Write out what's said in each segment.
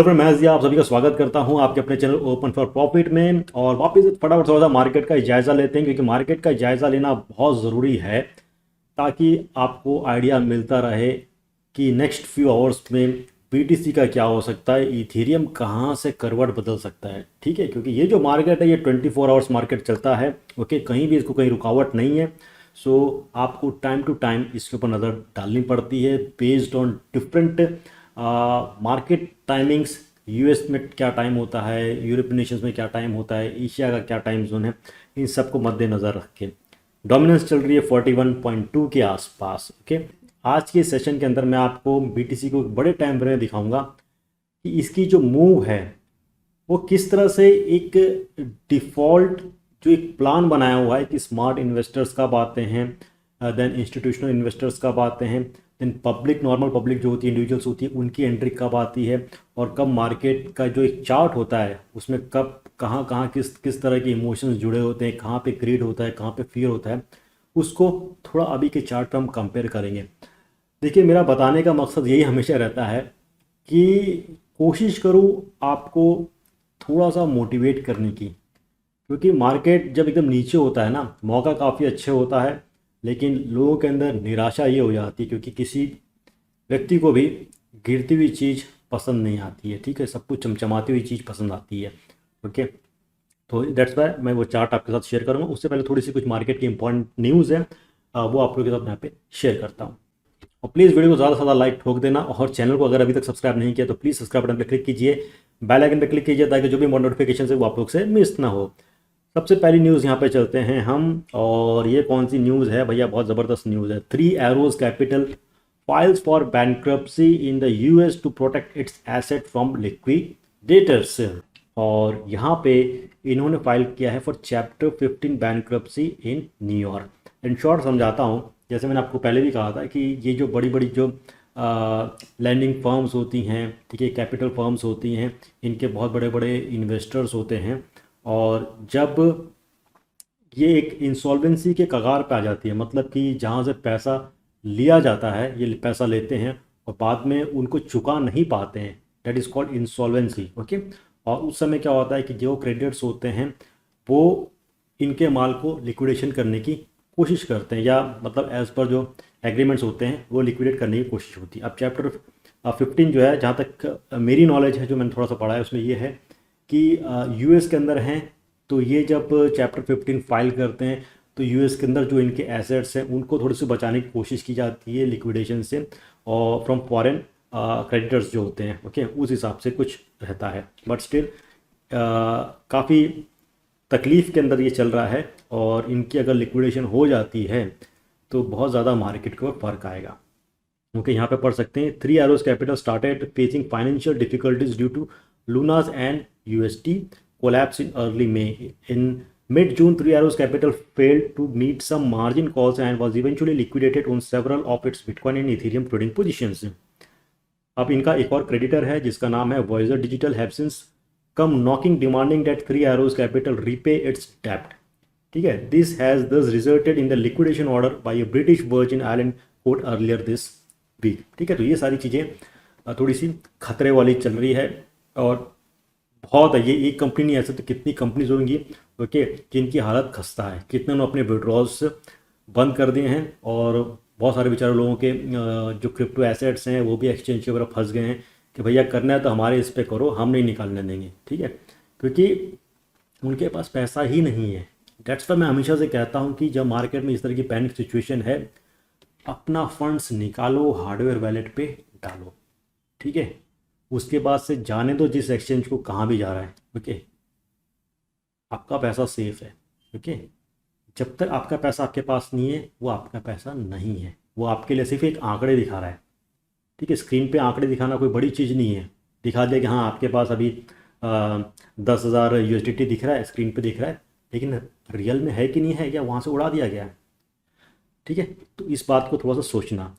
Hello friend, मैं जिया आप सभी का स्वागत करता हूं आपके अपने चैनल ओपन फॉर प्रॉफिट में। और वापस से फटाफट थोड़ा सा मार्केट का जायज़ा लेते हैं, क्योंकि मार्केट का जायज़ा लेना बहुत ज़रूरी है ताकि आपको आइडिया मिलता रहे कि नेक्स्ट फ्यू आवर्स में बीटीसी का क्या हो सकता है, इथेरियम कहाँ से करवट बदल सकता है। ठीक है, क्योंकि ये जो मार्केट है ये 24 आवर्स मार्केट चलता है। ओके, कहीं भी इसको कहीं रुकावट नहीं है। सो आपको टाइम टू टाइम इसके ऊपर नज़र डालनी पड़ती है based on different market timings. US में क्या टाइम होता है, यूरोपियन नेशंस में क्या टाइम होता है, एशिया का क्या टाइम जोन है, इन सबको मद्देनज़र रख के डोमिनेंस चल रही है 41.2 के आसपास। ओके, आज के सेशन के अंदर मैं आपको बीटीसी को एक बड़े टाइम फ्रेम में दिखाऊंगा कि इसकी जो मूव है वो किस तरह से एक डिफ़ॉल्ट जो एक प्लान बनाया हुआ है कि स्मार्ट इन्वेस्टर्स कब आते हैं, देन इंस्टीट्यूशनल इन्वेस्टर्स कब आते हैं, देन पब्लिक, नॉर्मल पब्लिक जो होती है, इंडिविजुअल्स होती है, उनकी एंट्री कब आती है, और कब मार्केट का जो एक चार्ट होता है उसमें कब कहाँ कहाँ किस किस तरह के इमोशंस जुड़े होते हैं, कहाँ पे ग्रीड होता है, कहाँ पे फियर होता है, उसको थोड़ा अभी के चार्ट पर हम कंपेयर करेंगे। देखिए, मेरा बताने का मकसद यही हमेशा रहता है कि कोशिश करूँ आपको थोड़ा सा मोटिवेट करने की, क्योंकि मार्केट जब एकदम नीचे होता है ना, मौका काफ़ी अच्छे होता है, लेकिन लोगों के अंदर निराशा ये हो जाती है क्योंकि किसी व्यक्ति को भी गिरती हुई चीज़ पसंद नहीं आती है। ठीक है, सब कुछ चमचमाती हुई चीज़ पसंद आती है। ओके, तो दैट्स वाई मैं वो चार्ट आपके साथ शेयर करूँगा। उससे पहले थोड़ी सी कुछ मार्केट की इंपॉर्टेंट न्यूज़ है, वो आप लोगों के साथ यहाँ पे शेयर करता हूँ। और प्लीज़ वीडियो को ज़्यादा से ज़्यादा लाइक ठोक देना, और चैनल को अगर अभी तक सब्सक्राइब नहीं किया तो प्लीज़ सब्सक्राइब बटन पर क्लिक कीजिए, बेल आइकन पर क्लिक कीजिए ताकि जो भी नोटिफिकेशन है वो आप लोग से मिस ना हो। सबसे पहली न्यूज़ यहाँ पे चलते हैं हम, और ये कौन सी न्यूज़ है भैया, बहुत ज़बरदस्त न्यूज़ है। 3 Arrows Capital files for bankruptcy in the US to protect its asset from liquidators। और यहाँ पे इन्होंने फाइल किया है for chapter 15 bankruptcy in New York. In short समझाता हूँ, जैसे मैंने आपको पहले भी कहा था कि ये जो बड़ी बड़ी जो लैंडिंग फर्म्स होती हैं, ठीक है, कैपिटल फर्म्स होती हैं, इनके बहुत बड़े बड़े इन्वेस्टर्स होते हैं, और जब ये एक इंसॉल्वेंसी के कगार पे आ जाती है, मतलब कि जहाँ से पैसा लिया जाता है, ये पैसा लेते हैं और बाद में उनको चुका नहीं पाते हैं, that is called insolvency. Okay, और उस समय क्या होता है कि जो क्रेडिटर्स होते हैं वो इनके माल को लिक्विडेशन करने की कोशिश करते हैं, या मतलब एज़ पर जो एग्रीमेंट्स होते हैं वो लिक्विडेट करने की कोशिश होती है। अब चैप्टर 15 जो है, जहाँ तक मेरी नॉलेज है, जो मैंने थोड़ा सा पढ़ा है, उसमें ये है कि यूएस के अंदर हैं, तो ये जब चैप्टर 15 फाइल करते हैं तो यूएस के अंदर जो इनके एसेट्स हैं उनको थोड़ी सी बचाने की कोशिश की जाती है लिक्विडेशन से, और फ्रॉम फॉरेन क्रेडिटर्स जो होते हैं। ओके, उस हिसाब से कुछ रहता है, बट स्टिल काफ़ी तकलीफ़ के अंदर ये चल रहा है, और इनकी अगर लिक्विडेशन हो जाती है तो बहुत ज़्यादा मार्केट को फ़र्क आएगा। ओके, यहाँ पे पढ़ सकते हैं, 3 Arrows Capital started facing financial difficulties due to Luna's and UST collapse in early May. In mid-June, 3 Arrows Capital failed to meet some margin calls and was eventually liquidated on several of its Bitcoin and Ethereum trading positions. अब इनका एक और creditor है जिसका नाम है Voyager Digital, have since come knocking demanding that 3 Arrows Capital repay its debt. ठीक है, this has thus resulted in the liquidation order by a British Virgin Island court earlier this week. ठीक है, तो ये सारी चीज़ें थोड़ी सी खतरे वाली चल रही है, और बहुत है, ये एक कंपनी नहीं, ऐसे तो कितनी कंपनीज होंगी, ओके, जिनकी हालत खस्ता है, कितने ने अपने विड्रॉल्स बंद कर दिए हैं, और बहुत सारे बेचारे लोगों के जो क्रिप्टो एसेट्स हैं वो भी एक्सचेंज के ऊपर फंस गए हैं कि भैया करना है तो हमारे इस पे करो, हम नहीं निकालने देंगे। ठीक है, क्योंकि उनके पास पैसा ही नहीं है। डेट्स पर मैं हमेशा से कहता हूँ कि जब मार्केट में इस तरह की पैनिक सिचुएशन है, अपना फंड्स निकालो, हार्डवेयर वैलेट पे डालो। ठीक है, उसके बाद से जाने दो जिस एक्सचेंज को कहाँ भी जा रहा है। ओके, आपका पैसा सेफ है। ओके, जब तक आपका पैसा आपके पास नहीं है वो आपका पैसा नहीं है, वो आपके लिए सिर्फ एक आंकड़े दिखा रहा है। ठीक है, स्क्रीन पे आंकड़े दिखाना कोई बड़ी चीज़ नहीं है। दिखा दिया कि हाँ आपके पास अभी 10,000 USDT दिख रहा है, स्क्रीन पे दिख रहा है, लेकिन रियल में है कि नहीं है, या वहाँ से उड़ा दिया गया है। ठीक है, तो इस बात को थोड़ा सा सोचना।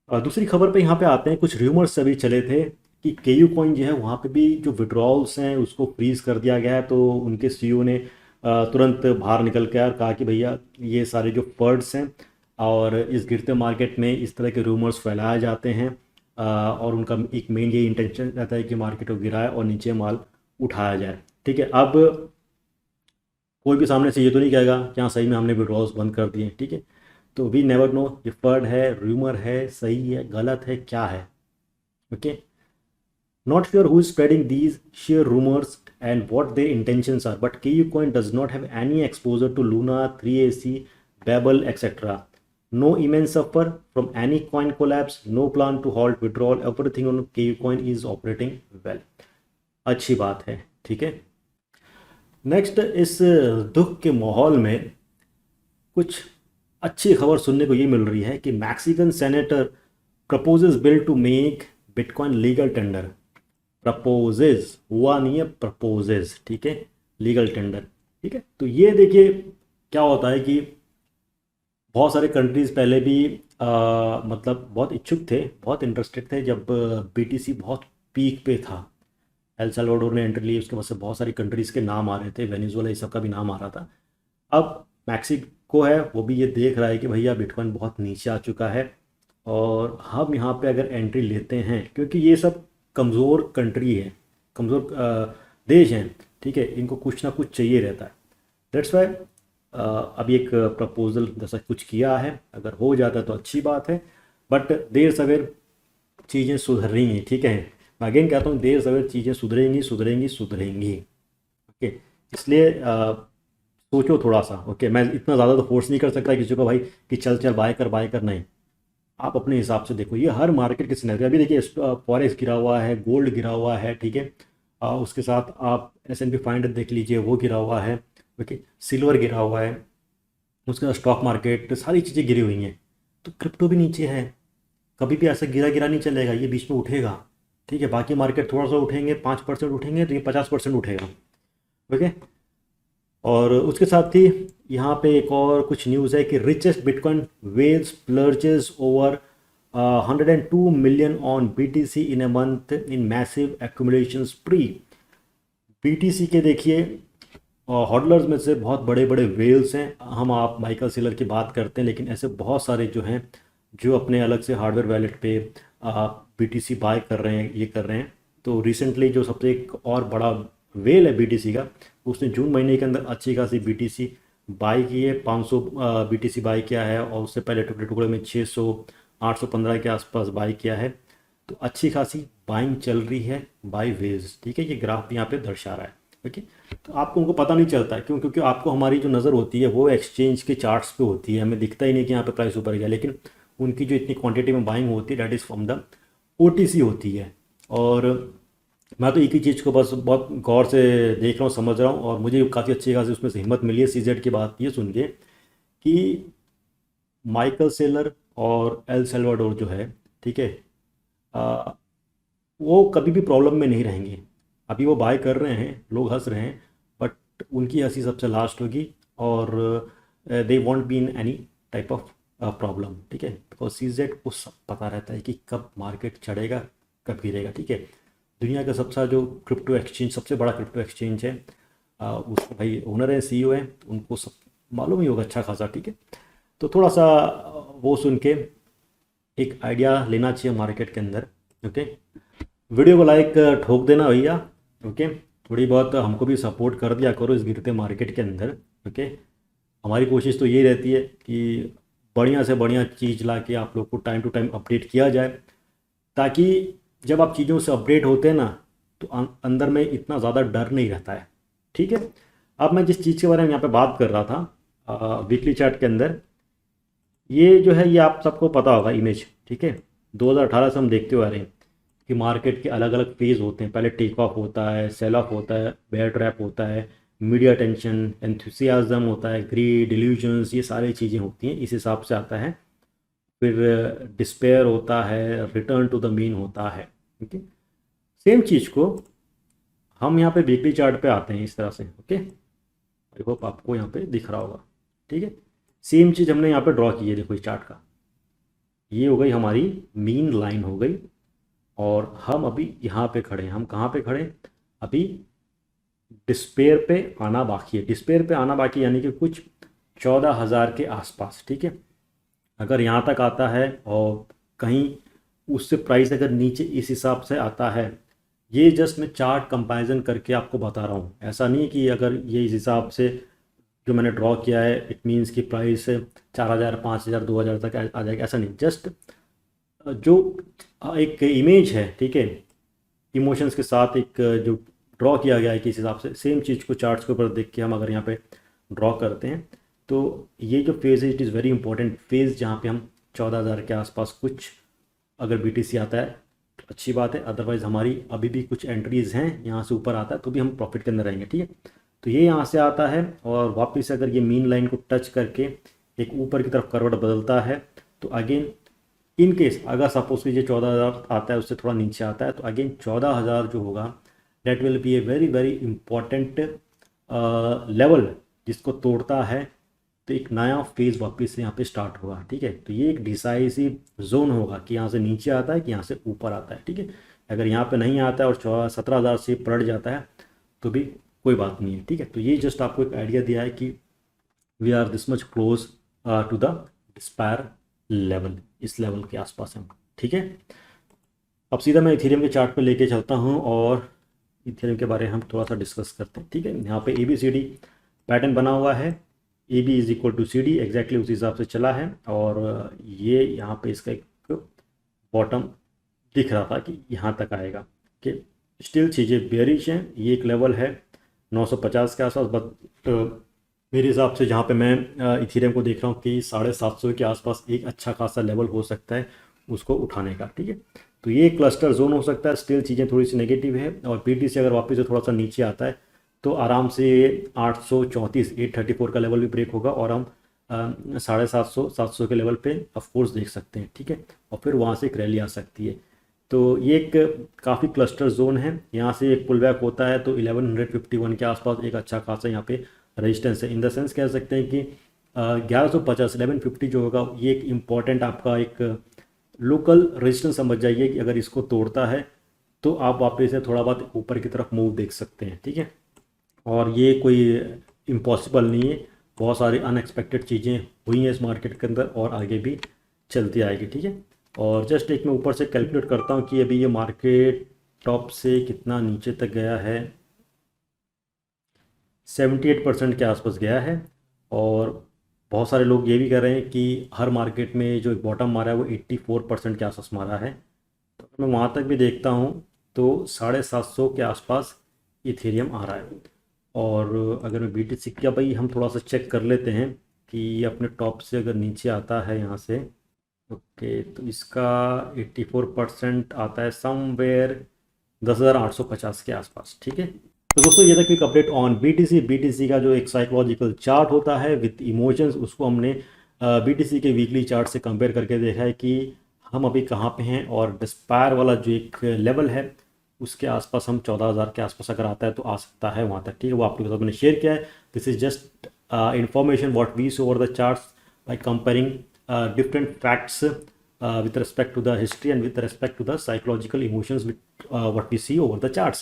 दूसरी खबर पे यहाँ पे आते हैं, कुछ र्यूमर्स अभी चले थे कि केयू कॉइन जो है वहाँ पे भी जो विड्रॉल्स हैं उसको फ्रीज कर दिया गया है, तो उनके सीईओ ने तुरंत बाहर निकल के और कहा कि भैया ये सारे जो फंड्स हैं, और इस गिरते मार्केट में इस तरह के रूमर्स फैलाए जाते हैं, और उनका एक मेन ये इंटेंशन रहता है कि मार्केट को गिराए और नीचे माल उठाया जाए। ठीक है, अब कोई भी सामने से ये तो नहीं कहेगा कि हाँ सही में हमने विड्रॉल्स बंद कर दिए। ठीक है, तो वी नेवर नो ये फर्ड है, रूमर है, सही है, गलत है, क्या है। Okay, not sure who is spreading these sheer rumors and what their intentions are, but KuCoin does not have any exposure to Luna, 3AC, Babel, etc. No immense suffer from any coin collapse, no plan to halt withdrawal, everything on KuCoin is operating well. अच्छी बात है। ठीक है, next, इस दुख के माहौल में कुछ अच्छी खबर सुनने को ये मिल रही है कि Mexican senator proposes bill to make bitcoin legal tender. Proposes हुआ नहीं है, प्रपोजेज। ठीक है, लीगल टेंडर। ठीक है, तो ये देखिए क्या होता है कि बहुत सारे कंट्रीज़ पहले भी मतलब बहुत इच्छुक थे, बहुत इंटरेस्टेड थे जब बीटीसी बहुत पीक पे था। एल सल्वाडोर ने एंट्री ली, उसके बाद से बहुत सारी कंट्रीज़ के नाम आ रहे थे, वेनेजुएला ये सब का भी नाम आ रहा था। अब मैक्सिको है, वो भी ये देख रहा है कि भैया बिटकॉइन बहुत नीचे आ चुका है और हम यहाँ पे अगर एंट्री लेते हैं, क्योंकि ये सब कमज़ोर कंट्री है, कमज़ोर देश हैं। ठीक है, इनको कुछ ना कुछ चाहिए रहता है। दैट्स वाई अभी एक प्रपोजल जैसा कुछ किया है, अगर हो जाता है तो अच्छी बात है, बट देर सवेर चीज़ें सुधरेंगी। ठीक है, मैं अगेन कहता हूँ देर सवेर चीज़ें सुधरेंगी सुधरेंगी सुधरेंगी। ओके, इसलिए सोचो थोड़ा सा। ओके, मैं इतना ज़्यादा तो फोर्स नहीं कर सकता किसी को भाई कि चल चल बाय कर, नहीं। आप अपने हिसाब से देखो, ये हर मार्केट के सिनेरियो। अभी देखिए फॉरेक्स गिरा हुआ है, गोल्ड गिरा हुआ है। ठीक है, उसके साथ आप S&P 500 देख लीजिए, वो गिरा हुआ है। ओके, सिल्वर गिरा हुआ है, उसके बाद स्टॉक मार्केट, सारी चीज़ें गिरी हुई हैं। तो क्रिप्टो भी नीचे है, कभी भी ऐसा गिरा गिरा नहीं चलेगा, ये बीच में उठेगा। ठीक है, बाकी मार्केट थोड़ा सा उठेंगे, 5% उठेंगे, तो ये 50% उठेगा। ओके, और उसके साथ ही यहाँ पे एक और कुछ न्यूज़ है कि richest bitcoin whales splurges over 102 million on BTC in a month in massive accumulation spree. BTC के देखिए हॉडलर्स में से बहुत बड़े बड़े वेल्स हैं। हम आप माइकल सेलर की बात करते हैं, लेकिन ऐसे बहुत सारे जो हैं जो अपने अलग से हार्डवेयर वैलेट पे BTC बाय कर रहे हैं, ये कर रहे हैं। तो रिसेंटली जो सबसे एक और बड़ा वेल है BTC का, उसने जून महीने के अंदर अच्छी खासी BTC बाई की है, 500 BTC बाई किया है, और उससे पहले टुकड़े टुकड़े में 600 815 के आसपास बाई किया है। तो अच्छी खासी बाइंग चल रही है बाई वेज। ठीक है, ये ग्राफ यहाँ पे दर्शा रहा है। ओके, तो आपको उनको पता नहीं चलता है, क्यों? क्योंकि आपको हमारी जो नज़र होती है वो एक्सचेंज के चार्ट्स पे होती है, हमें दिखता ही नहीं कि यहाँ पे प्राइस ऊपर गया, लेकिन उनकी जो इतनी क्वांटिटी में बाइंग होती है that is from the OTC होती है। और मैं तो एक ही चीज़ को बस बहुत गौर से देख रहा हूँ, समझ रहा हूँ, और मुझे काफ़ी अच्छी खासी उसमें से हिम्मत मिली है CZ की बात ये सुन के कि माइकल सेलर और एल सल्वाडोर जो है, ठीक है, वो कभी भी प्रॉब्लम में नहीं रहेंगे। अभी वो बाय कर रहे हैं, लोग हंस रहे हैं, बट उनकी हंसी सबसे लास्ट होगी, और they want be in any type of problem. ठीक है, बिकॉज CZ को सब पता रहता है कि कब मार्केट चढ़ेगा, कब गिरेगा। ठीक है, दुनिया का सबसे जो क्रिप्टो एक्सचेंज, सबसे बड़ा क्रिप्टो एक्सचेंज है, उसको भाई ओनर है, CEO है, तो उनको सब मालूम ही होगा अच्छा खासा। ठीक है, तो थोड़ा सा वो सुन के एक आइडिया लेना चाहिए मार्केट के अंदर। ओके, वीडियो को लाइक ठोक देना भैया। ओके, थोड़ी बहुत हमको भी सपोर्ट कर दिया करो इस गिरते मार्केट के अंदर। ओके, हमारी कोशिश तो यही रहती है कि बढ़िया से बढ़िया चीज़ ला के आप लोग को टाइम टू टाइम अपडेट किया जाए, ताकि जब आप चीज़ों से अपडेट होते हैं ना, तो अंदर में इतना ज़्यादा डर नहीं रहता है। ठीक है, अब मैं जिस चीज़ के बारे में यहाँ पे बात कर रहा था वीकली चार्ट के अंदर, ये जो है ये आप सबको पता होगा इमेज। ठीक है, 2018 से हम देखते हुए आ रहे हैं कि मार्केट के अलग अलग फेज़ होते हैं। पहले टेक ऑफ होता है, सेल ऑफ होता है, बेयर ट्रैप होता है, मीडिया टेंशन, एंथुसियाज्म होता है, ग्रीड, डिल्यूजन्स, ये सारी चीज़ें होती हैं, इस हिसाब से आता है। फिर डिस्पेयर होता है, रिटर्न टू द मीन होता है। ओके, सेम चीज़ को हम यहाँ पे वीकली चार्ट पे आते हैं इस तरह से। ओके, आई होप आपको यहाँ पे दिख रहा होगा। ठीक है, सेम चीज़ हमने यहाँ पे ड्रॉ की है, देखो इस चार्ट का, ये हो गई हमारी मीन लाइन हो गई, और हम अभी यहाँ पे खड़े हैं। हम कहाँ पे खड़े हैं? अभी डिस्पेयर पे आना बाकी है। डिस्पेयर पे आना बाकी यानी कि कुछ 14,000 के आसपास। ठीक है, अगर यहाँ तक आता है और कहीं उससे प्राइस अगर नीचे इस हिसाब से आता है, ये जस्ट मैं चार्ट कंपैरिजन करके आपको बता रहा हूँ। ऐसा नहीं कि अगर ये इस हिसाब से जो मैंने ड्रॉ किया है इट मीन्स कि प्राइस 4,000 5,000 2,000 तक आ जाएगा, ऐसा नहीं। जस्ट जो एक इमेज है, ठीक है, इमोशंस के साथ एक जो ड्रॉ किया गया है किस हिसाब से, सेम चीज़ को चार्ट्स के ऊपर देख के हम अगर यहाँ पे ड्रॉ करते हैं तो ये जो फेज़ है it is very important phase, जहाँ पे हम 14,000 के आसपास कुछ अगर BTC आता है तो अच्छी बात है, अदरवाइज़ हमारी अभी भी कुछ एंट्रीज़ हैं, यहाँ से ऊपर आता है तो भी हम प्रॉफिट के अंदर रहेंगे, ठीक है। तो ये यहाँ से आता है और वापस अगर ये मीन लाइन को टच करके एक ऊपर की तरफ करवट बदलता है तो अगेन इन केस अगर सपोज कीजिए 14,000 आता है, उससे थोड़ा नीचे आता है, तो अगेन 14,000 जो होगा that will be a very very important level, जिसको तोड़ता है तो एक नया फेज़ वापस से यहाँ पे स्टार्ट होगा, ठीक है। तो ये एक डिसाइसिव जोन होगा कि यहाँ से नीचे आता है कि यहाँ से ऊपर आता है, ठीक है। अगर यहाँ पे नहीं आता है और 17,000 से पलट जाता है तो भी कोई बात नहीं है, ठीक है। तो ये जस्ट आपको एक आइडिया दिया है कि we are this much close to the despair level, इस लेवल के आसपास हम, ठीक है। अब सीधा मैं इथेरियम के चार्ट पे लेके चलता हूँ और इथेरियम के बारे में हम थोड़ा सा डिस्कस करते हैं, ठीक है। यहाँ पे ABCD पैटर्न बना हुआ है, AB is equal to CD, exactly उसी हिसाब से चला है और ये यहाँ पे इसका एक बॉटम दिख रहा था कि यहाँ तक आएगा, कि स्टिल चीज़ें बेयरिश हैं। ये एक लेवल है 950 के आसपास, बट मेरे हिसाब से जहाँ पे मैं इथेरियम को देख रहा हूँ कि 750 के आसपास एक अच्छा खासा लेवल हो सकता है उसको उठाने का, ठीक है। तो ये क्लस्टर जोन हो सकता है, स्टिल चीज़ें थोड़ी सी नेगेटिव है और BTC अगर वापस से थोड़ा सा नीचे आता है तो आराम से 834 का लेवल भी ब्रेक होगा और हम 750 के लेवल पे ऑफकोर्स देख सकते हैं, ठीक है। और फिर वहाँ से एक रैली आ सकती है। तो ये एक काफ़ी क्लस्टर जोन है, यहाँ से एक पुल बैक होता है तो 1151 के आसपास एक अच्छा खासा यहाँ पे रेजिस्टेंस है। इन द सेंस कह सकते हैं कि 1150 1150 जो होगा ये एक इम्पॉर्टेंट आपका एक लोकल रेजिस्टेंस समझ जाइए कि अगर इसको तोड़ता है तो आप वापस से थोड़ा बहुत ऊपर की तरफ मूव देख सकते हैं, ठीक है। और ये कोई इम्पॉसिबल नहीं है, बहुत सारी अनएक्सपेक्टेड चीज़ें हुई हैं इस मार्केट के अंदर और आगे भी चलती आएगी, ठीक है। और जस्ट एक मैं ऊपर से कैलकुलेट करता हूँ कि अभी ये मार्केट टॉप से कितना नीचे तक गया है, 78% के आसपास गया है। और बहुत सारे लोग ये भी कह रहे हैं कि हर मार्केट में जो बॉटम मारा है वो 84% के आसपास मारा है। तो मैं वहाँ तक भी देखता हूँ तो 750 के आसपास इथेरियम आ रहा है। और अगर मैं BTC का भाई हम थोड़ा सा चेक कर लेते हैं कि ये अपने टॉप से अगर नीचे आता है यहाँ से, ओके, तो इसका 84% आता है समवेयर 10,850 के आसपास, ठीक है। तो दोस्तों ये था क्विक अपडेट ऑन BTC का जो एक साइकोलॉजिकल चार्ट होता है विथ इमोशंस, उसको हमने BTC के वीकली चार्ट से कंपेयर करके देखा है कि हम अभी कहाँ पे हैं और डिस्पायर वाला जो एक लेवल है उसके आसपास हम 14,000 के आसपास अगर आता है तो आ सकता है वहाँ तक, ठीक है। वो आप लोगों के साथ मैंने शेयर किया है। This is just information what we see over the charts by comparing different facts with respect to the history and with respect to the psychological emotions with what we see over the charts।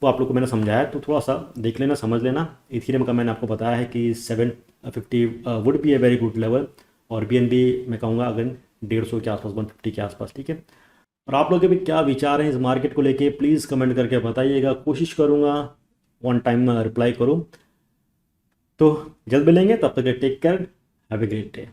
तो आप लोग को मैंने समझाया तो थोड़ा सा देख लेना, समझ लेना। इथेरियम का मैंने आपको बताया है कि 750 would be a very good level और BNB मैं कहूँगा अगर 150 के आसपास 150 के आसपास, ठीक है। और आप लोग के भी क्या विचार हैं इस मार्केट को लेके प्लीज़ कमेंट करके बताइएगा, कोशिश करूँगा वन टाइम रिप्लाई करूँ। तो जल्द मिलेंगे, तब तक take care, have a great day.